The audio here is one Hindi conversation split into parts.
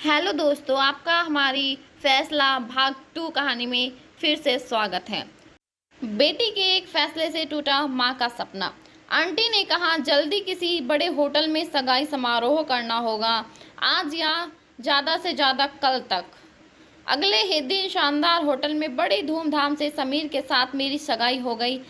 हेलो दोस्तों, आपका हमारी फैसला भाग 2 कहानी में फिर से स्वागत है। बेटी के एक फैसले से टूटा माँ का सपना। आंटी ने कहा जल्दी किसी बड़े होटल में सगाई समारोह करना होगा, आज या ज़्यादा से ज़्यादा कल तक। अगले ही दिन शानदार होटल में बड़ी धूमधाम से समीर के साथ मेरी सगाई हो गई।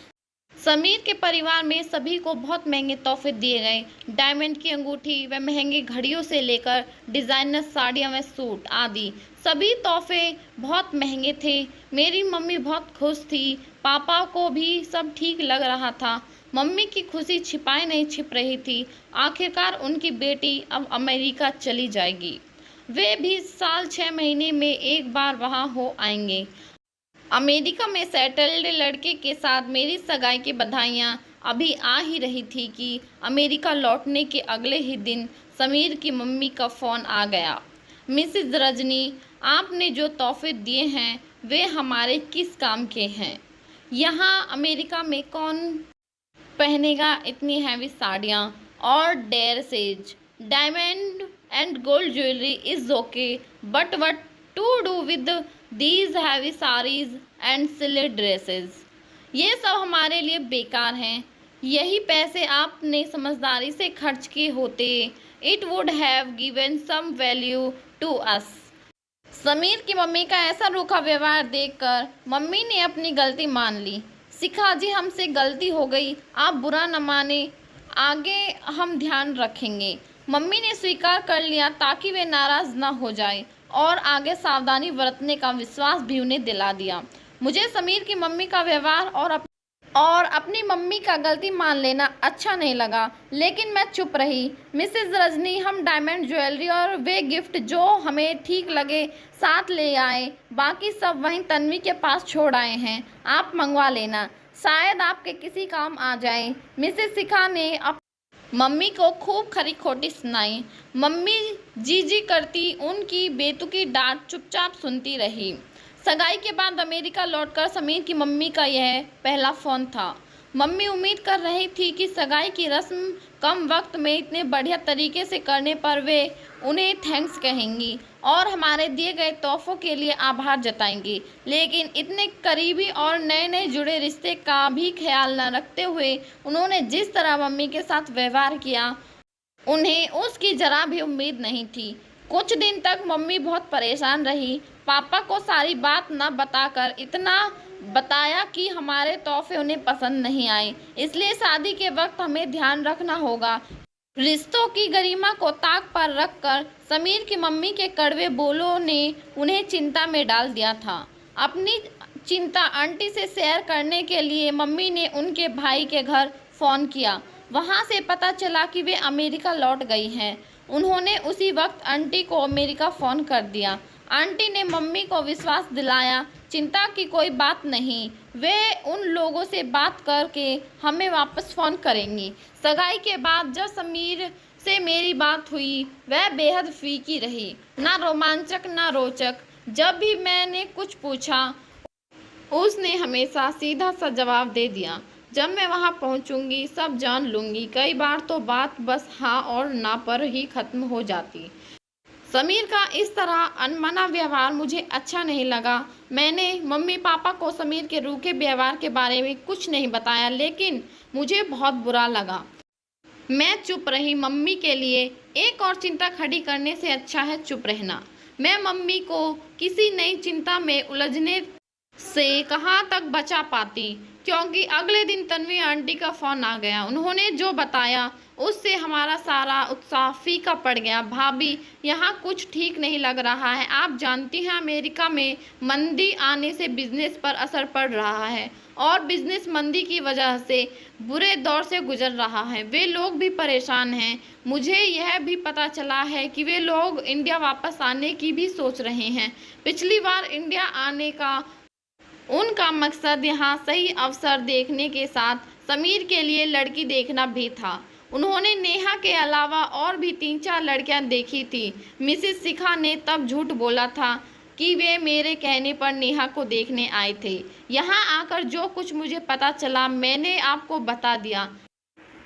समीर के परिवार में सभी को बहुत महंगे तोहफे दिए गए। डायमंड की अंगूठी व महंगी घड़ियों से लेकर डिज़ाइनर साड़ियाँ व सूट आदि सभी तोहफे बहुत महंगे थे। मेरी मम्मी बहुत खुश थी, पापा को भी सब ठीक लग रहा था। मम्मी की खुशी छिपाए नहीं छिप रही थी। आखिरकार उनकी बेटी अब अमेरिका चली जाएगी। वे भी साल 6 महीने में एक बार वहाँ हो आएंगे। अमेरिका में सेटल्ड लड़के के साथ मेरी सगाई की बधाइयाँ अभी आ ही रही थी कि अमेरिका लौटने के अगले ही दिन समीर की मम्मी का फ़ोन आ गया। मिसेज रजनी, आपने जो तोहफे दिए हैं वे हमारे किस काम के हैं? यहाँ अमेरिका में कौन पहनेगा इतनी हैवी साड़ियाँ और dresses? Diamond and gold jewellery is okay, but what to do with these heavy saris and silk dresses? ये सब हमारे लिए बेकार हैं। यही पैसे आपने समझदारी से खर्च किए होते, it would have given some value to us. Sameer की मम्मी का ऐसा रूखा व्यवहार देखकर मम्मी ने अपनी गलती मान ली। शिखा जी, हमसे गलती हो गई, आप बुरा न माने, आगे हम ध्यान रखेंगे। मम्मी ने स्वीकार कर लिया ताकि वे नाराज़ न हो जाए और आगे सावधानी बरतने का विश्वास भी उन्हें दिला दिया। मुझे समीर की मम्मी का व्यवहार और अपनी मम्मी का गलती मान लेना अच्छा नहीं लगा, लेकिन मैं चुप रही। मिसेज रजनी, हम डायमंड ज्वेलरी और वे गिफ्ट जो हमें ठीक लगे साथ ले आए, बाकी सब वहीं तन्वी के पास छोड़ आए हैं, आप मंगवा लेना, शायद आपके किसी काम आ जाए। मिसेज शिखा ने मम्मी को खूब खरी खोटी सुनाई। मम्मी जी जी करती उनकी बेतुकी डांट चुपचाप सुनती रही। सगाई के बाद अमेरिका लौटकर समीर की मम्मी का यह पहला फ़ोन था। मम्मी उम्मीद कर रही थी कि सगाई की रस्म कम वक्त में इतने बढ़िया तरीके से करने पर वे उन्हें थैंक्स कहेंगी और हमारे दिए गए तोहफों के लिए आभार जताएंगी, लेकिन इतने करीबी और नए नए जुड़े रिश्ते का भी ख्याल न रखते हुए उन्होंने जिस तरह मम्मी के साथ व्यवहार किया, उन्हें उसकी जरा भी उम्मीद नहीं थी। कुछ दिन तक मम्मी बहुत परेशान रही। पापा को सारी बात न बताकर इतना बताया कि हमारे तोहफे उन्हें पसंद नहीं आए, इसलिए शादी के वक्त हमें ध्यान रखना होगा। रिश्तों की गरिमा को ताक पर रखकर समीर की मम्मी के कड़वे बोलों ने उन्हें चिंता में डाल दिया था। अपनी चिंता आंटी से शेयर करने के लिए मम्मी ने उनके भाई के घर फ़ोन किया। वहां से पता चला कि वे अमेरिका लौट गई हैं। उन्होंने उसी वक्त आंटी को अमेरिका फ़ोन कर दिया। आंटी ने मम्मी को विश्वास दिलाया, चिंता की कोई बात नहीं, वे उन लोगों से बात करके हमें वापस फ़ोन करेंगी। सगाई के बाद जब समीर से मेरी बात हुई वह बेहद फीकी रही, ना रोमांचक ना रोचक। जब भी मैंने कुछ पूछा उसने हमेशा सीधा सा जवाब दे दिया, जब मैं वहां पहुंचूंगी सब जान लूंगी। कई बार तो बात बस हाँ और ना पर ही खत्म हो जाती। समीर का इस तरह अनमना व्यवहार मुझे अच्छा नहीं लगा। मैंने मम्मी पापा को समीर के रूखे व्यवहार के बारे में कुछ नहीं बताया, लेकिन मुझे बहुत बुरा लगा। मैं चुप रही। मम्मी के लिए एक और चिंता खड़ी करने से अच्छा है चुप रहना। मैं मम्मी को किसी नई चिंता में उलझने से कहाँ तक बचा पाती, क्योंकि अगले दिन तन्वी आंटी का फ़ोन आ गया। उन्होंने जो बताया उससे हमारा सारा उत्साह फीका पड़ गया। भाभी, यहाँ कुछ ठीक नहीं लग रहा है। आप जानती हैं अमेरिका में मंदी आने से बिजनेस पर असर पड़ रहा है और बिजनेस मंदी की वजह से बुरे दौर से गुजर रहा है। वे लोग भी परेशान हैं। मुझे यह भी पता चला है कि वे लोग इंडिया वापस आने की भी सोच रहे हैं। पिछली बार इंडिया आने का उनका मकसद यहाँ सही अवसर देखने के साथ समीर के लिए लड़की देखना भी था। उन्होंने नेहा के अलावा और भी 3-4 लड़कियां देखी थी। मिसेस शिखा ने तब झूठ बोला था कि वे मेरे कहने पर नेहा को देखने आए थे। यहाँ आकर जो कुछ मुझे पता चला मैंने आपको बता दिया।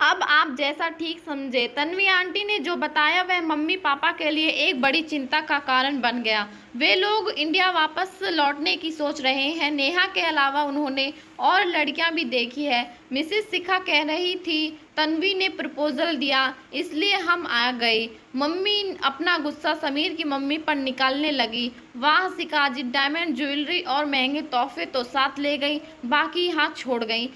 अब आप जैसा ठीक समझे। तन्वी आंटी ने जो बताया वह मम्मी पापा के लिए एक बड़ी चिंता का कारण बन गया। वे लोग इंडिया वापस लौटने की सोच रहे हैं। नेहा के अलावा उन्होंने और लड़कियां भी देखी है। मिसेस शिखा कह रही थी तन्वी ने प्रपोजल दिया इसलिए हम आ गए। मम्मी अपना गुस्सा समीर की मम्मी पर निकालने लगी। वाह शिखा जी, डायमंड ज्वेलरी और महंगे तोहफे तो साथ ले गई, बाकी यहाँ छोड़ गई।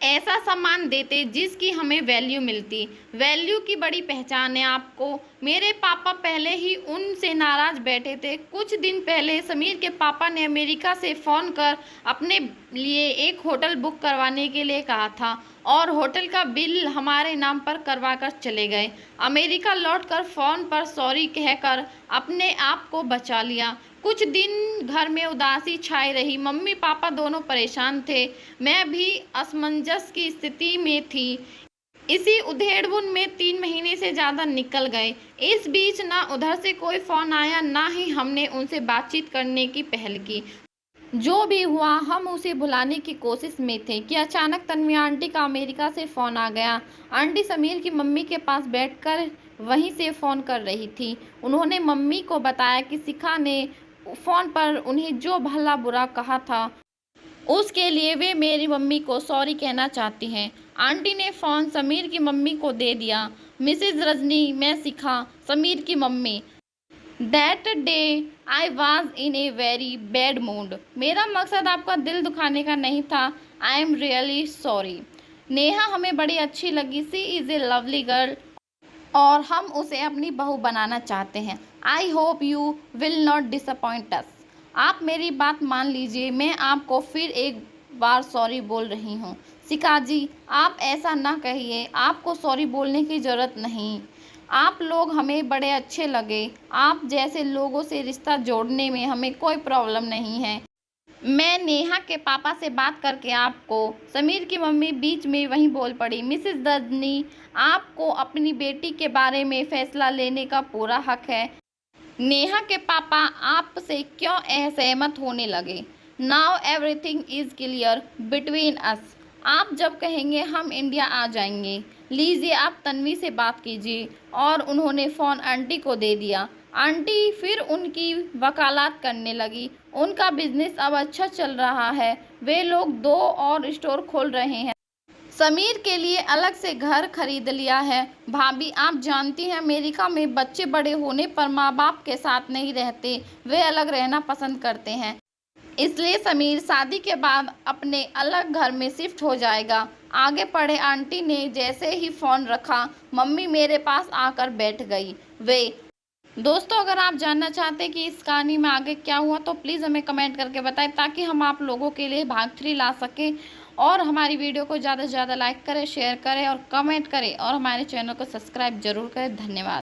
ऐसा सम्मान देते जिसकी हमें वैल्यू मिलती। वैल्यू की बड़ी पहचान है आपको। मेरे पापा पहले ही उनसे नाराज बैठे थे। कुछ दिन पहले समीर के पापा ने अमेरिका से फ़ोन कर अपने लिए एक होटल बुक करवाने के लिए कहा था और होटल का बिल हमारे नाम पर करवा कर चले गए। अमेरिका लौटकर फ़ोन पर सॉरी कहकर अपने आप को बचा लिया। कुछ दिन घर में उदासी छाई रही। मम्मी पापा दोनों परेशान थे। मैं भी असमंजस की स्थिति में थी। इसी उधेड़बुन में 3 महीने से ज़्यादा निकल गए। इस बीच ना उधर से कोई फ़ोन आया, ना ही हमने उनसे बातचीत करने की पहल की। जो भी हुआ हम उसे भुलाने की कोशिश में थे कि अचानक तन्वी आंटी का अमेरिका से फ़ोन आ गया। आंटी समीर की मम्मी के पास बैठकर वहीं से फ़ोन कर रही थी। उन्होंने मम्मी को बताया कि शिखा ने फ़ोन पर उन्हें जो भला बुरा कहा था उसके लिए वे मेरी मम्मी को सॉरी कहना चाहती हैं। आंटी ने फ़ोन समीर की मम्मी को दे दिया। मिसेज रजनी, मैं शिखा, समीर की mummy. That day I was in a very bad mood. मेरा मकसद आपका दिल दुखाने का नहीं था। I am really sorry. Neha हमें बड़ी अच्छी लगी। She is a lovely girl और हम उसे अपनी बहू बनाना चाहते हैं। I hope you will not disappoint us. आप मेरी बात मान लीजिए। मैं आपको फिर एक बार सॉरी बोल रही हूँ। शिखा जी, आप ऐसा ना कहिए। आपको सॉरी बोलने की ज़रूरत नहीं। आप लोग हमें बड़े अच्छे लगे। आप जैसे लोगों से रिश्ता जोड़ने में हमें कोई प्रॉब्लम नहीं है। मैं नेहा के पापा से बात करके आपको। समीर की मम्मी बीच में वहीं बोल पड़ी। मिसेस दजनी, आपको अपनी बेटी के बारे में फैसला लेने का पूरा हक है। नेहा के पापा आपसे क्यों असहमत होने लगे? Now everything is clear between us. आप जब कहेंगे हम इंडिया आ जाएंगे। लीजिए आप तन्वी से बात कीजिए। और उन्होंने फ़ोन आंटी को दे दिया। आंटी फिर उनकी वकालत करने लगी। उनका बिजनेस अब अच्छा चल रहा है। वे लोग 2 और स्टोर खोल रहे हैं। समीर के लिए अलग से घर खरीद लिया है। भाभी, आप जानती हैं अमेरिका में बच्चे बड़े होने पर माँ बाप के साथ नहीं रहते, वे अलग रहना पसंद करते हैं। इसलिए समीर शादी के बाद अपने अलग घर में शिफ्ट हो जाएगा। आगे पढ़े आंटी ने जैसे ही फ़ोन रखा, मम्मी मेरे पास आकर बैठ गई। वे दोस्तों, अगर आप जानना चाहते हैं कि इस कहानी में आगे क्या हुआ तो प्लीज़ हमें कमेंट करके बताएं ताकि हम आप लोगों के लिए भाग 3 ला सकें। और हमारी वीडियो को ज़्यादा से ज़्यादा लाइक करें, शेयर करें और कमेंट करें और हमारे चैनल को सब्सक्राइब ज़रूर करें। धन्यवाद।